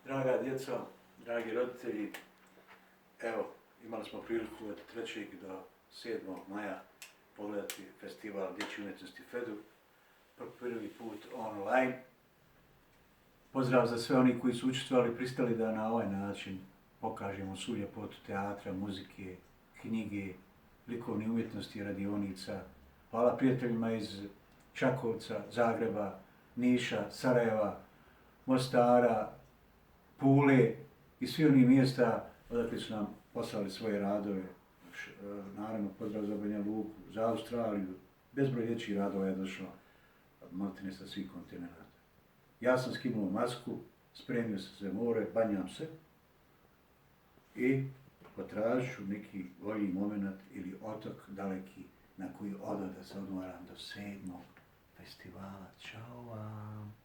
Draga djeco, dragi roditelji, evo, imali smo priliku od 3. do 7. maja pogledati festival Dječje umjetnosti FEDU, prvi put online. Pozdrav za sve oni koji su učestvovali i pristali da na ovaj način pokažemo svu ljepotu teatra, muzike, knjige, likovne umjetnosti, radionica. Hvala prijateljima iz Čakovca, Zagreba, Niša, Sarajeva, Mostara, Pule i svi oni mjesta odakle su nam poslali svoje radove. Naravno, pozdrav za Banja Luku, za Australiju, bezbroj dječjih radova je došlo maltene sa svih kontinenta. Ja sam skinuo masku, spremio sam se more, banjam se i potražit ću neki bolji moment ili otok daleki na koji odo da se odmaram do 7. festivala. Ćao vam!